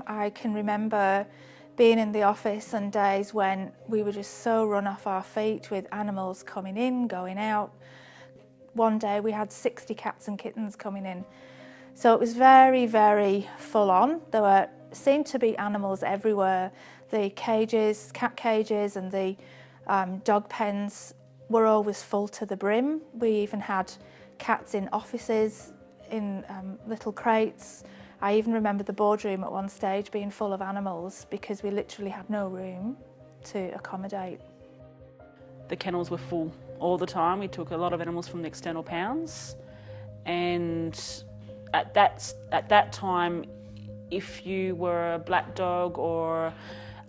I can remember being in the office on days when we were just so run off our feet with animals coming in, going out. One day we had 60 cats and kittens coming in. So it was very, very full on. There seemed to be animals everywhere. The cages, cat cages and the dog pens were always full to the brim. We even had cats in offices, in little crates. I even remember the boardroom at one stage being full of animals because we literally had no room to accommodate. The kennels were full all the time. We took a lot of animals from the external pounds, and at that time, if you were a black dog or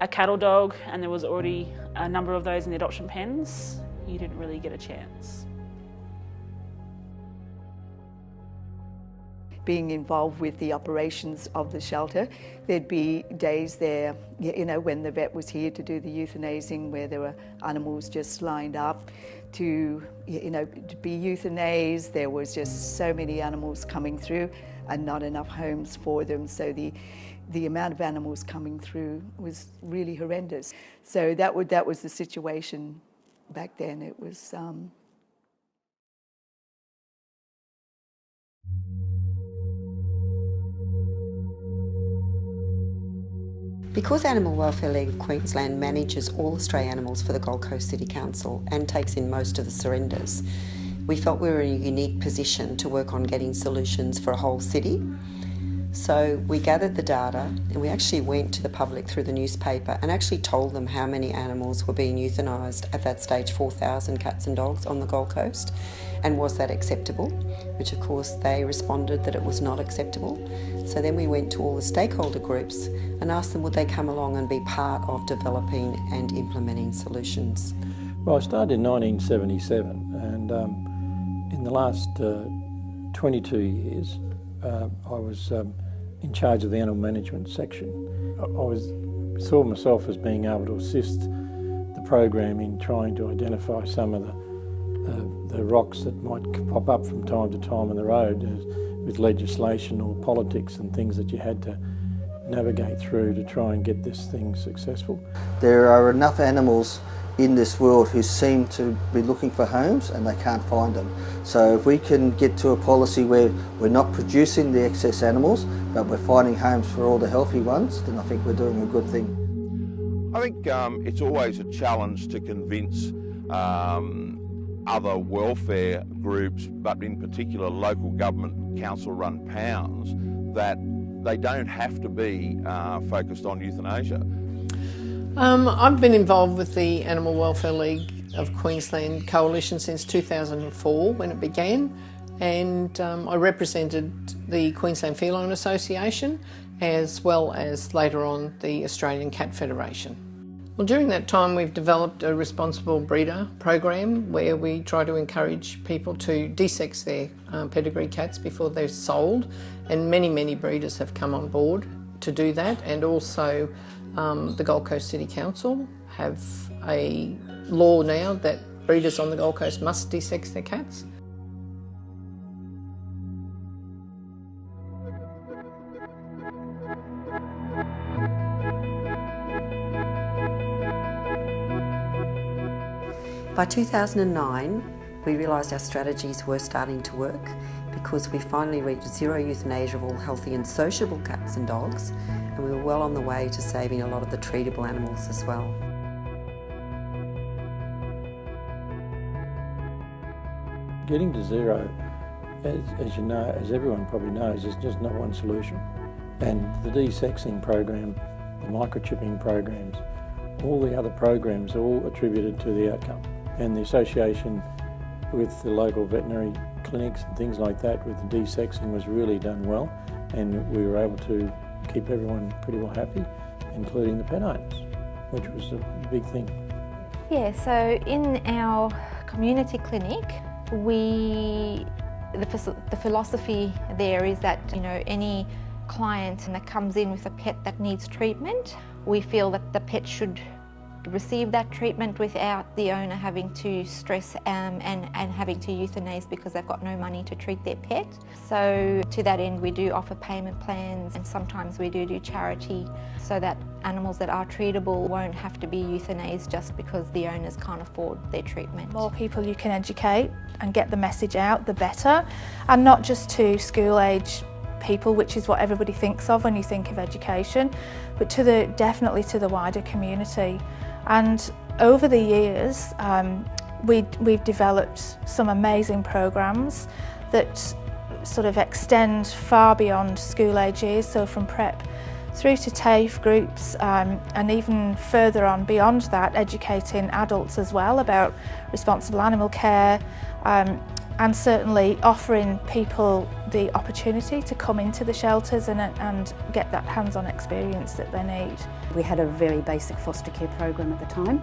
a cattle dog and there was already a number of those in the adoption pens, you didn't really get a chance. Being involved with the operations of the shelter, there'd be days there, when the vet was here to do the euthanizing, where there were animals just lined up to be euthanized. There was just so many animals coming through and not enough homes for them. So the amount of animals coming through was really horrendous. So that was the situation back then. It was. Because Animal Welfare League Queensland manages all stray animals for the Gold Coast City Council and takes in most of the surrenders, we felt we were in a unique position to work on getting solutions for a whole city. So we gathered the data and we actually went to the public through the newspaper and actually told them how many animals were being euthanised at that stage, 4,000 cats and dogs on the Gold Coast, and was that acceptable? Which of course they responded that it was not acceptable. So then we went to all the stakeholder groups and asked them would they come along and be part of developing and implementing solutions. Well, I started in 1977 and in the last 22 years I was in charge of the animal management section. I saw myself as being able to assist the program in trying to identify some of the rocks that might pop up from time to time on the road with legislation or politics and things that you had to navigate through to try and get this thing successful. There are enough animals in this world who seem to be looking for homes and they can't find them. So if we can get to a policy where we're not producing the excess animals but we're finding homes for all the healthy ones, then I think we're doing a good thing. I think it's always a challenge to convince other welfare groups, but in particular local government council-run pounds, that they don't have to be focused on euthanasia. I've been involved with the Animal Welfare League of Queensland Coalition since 2004 when it began, and I represented the Queensland Feline Association as well as later on the Australian Cat Federation. Well, during that time we've developed a responsible breeder program where we try to encourage people to desex their pedigree cats before they're sold, and many breeders have come on board to do that, and also the Gold Coast City Council have a law now that breeders on the Gold Coast must desex their cats. By 2009, we realised our strategies were starting to work because we finally reached zero euthanasia of all healthy and sociable cats and dogs, and we were well on the way to saving a lot of the treatable animals as well. Getting to zero, as you know, as everyone probably knows, is just not one solution. And the desexing program, the microchipping programs, all the other programs are all attributed to the outcome. And the association with the local veterinary clinics and things like that with the desexing was really done well, and we were able to keep everyone pretty well happy, including the pet owners, which was a big thing. Yeah, so in our community clinic, the philosophy there is that, any client that comes in with a pet that needs treatment, we feel that the pet should receive that treatment without the owner having to stress and having to euthanize because they've got no money to treat their pet. So to that end, we do offer payment plans, and sometimes we do charity so that animals that are treatable won't have to be euthanized just because the owners can't afford their treatment. The more people you can educate and get the message out, the better, and not just to school-age people, which is what everybody thinks of when you think of education, but definitely to the wider community. And over the years, we've developed some amazing programs that sort of extend far beyond school age years, so from prep through to TAFE groups, and even further on beyond that, educating adults as well about responsible animal care, and certainly offering people the opportunity to come into the shelters and get that hands-on experience that they need. We had a very basic foster care program at the time,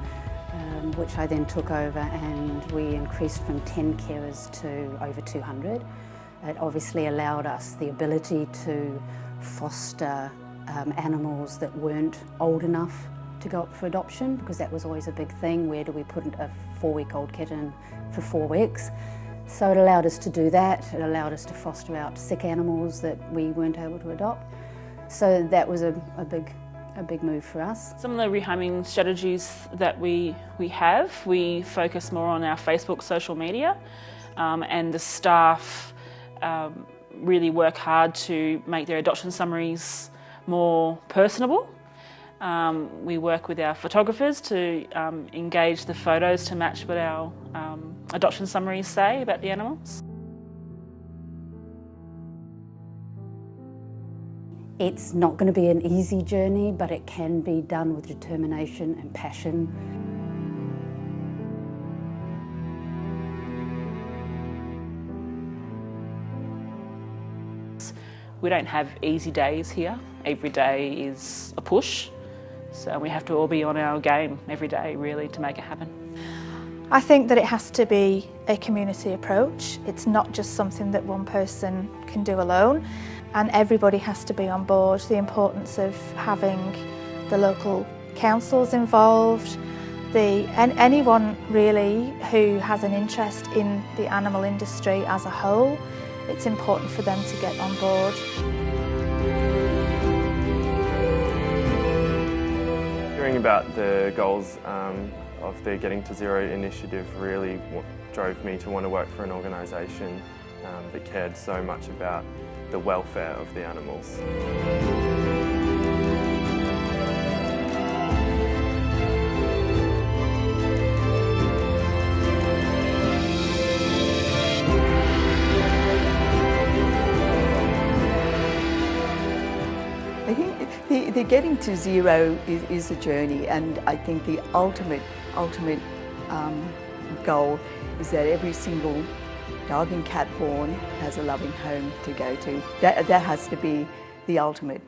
which I then took over, and we increased from 10 carers to over 200. It obviously allowed us the ability to foster animals that weren't old enough to go up for adoption, because that was always a big thing. Where do we put a 4-week-old kitten for 4 weeks? So it allowed us to do that. It allowed us to foster out sick animals that we weren't able to adopt. So that was a big move for us. Some of the rehoming strategies that we have, we focus more on our Facebook social media, and the staff really work hard to make their adoption summaries more personable. We work with our photographers to engage the photos to match what our adoption summaries say about the animals. It's not going to be an easy journey, but it can be done with determination and passion. We don't have easy days here. Every day is a push. So we have to all be on our game every day, really, to make it happen. I think that it has to be a community approach. It's not just something that one person can do alone, and everybody has to be on board. The importance of having the local councils involved, anyone really who has an interest in the animal industry as a whole, it's important for them to get on board. Hearing about the goals of the Getting to Zero initiative really drove me to want to work for an organisation that cared so much about the welfare of the animals. I think the Getting to Zero is a journey, and I think the ultimate goal is that every single dog and cat born has a loving home to go to. That has to be the ultimate.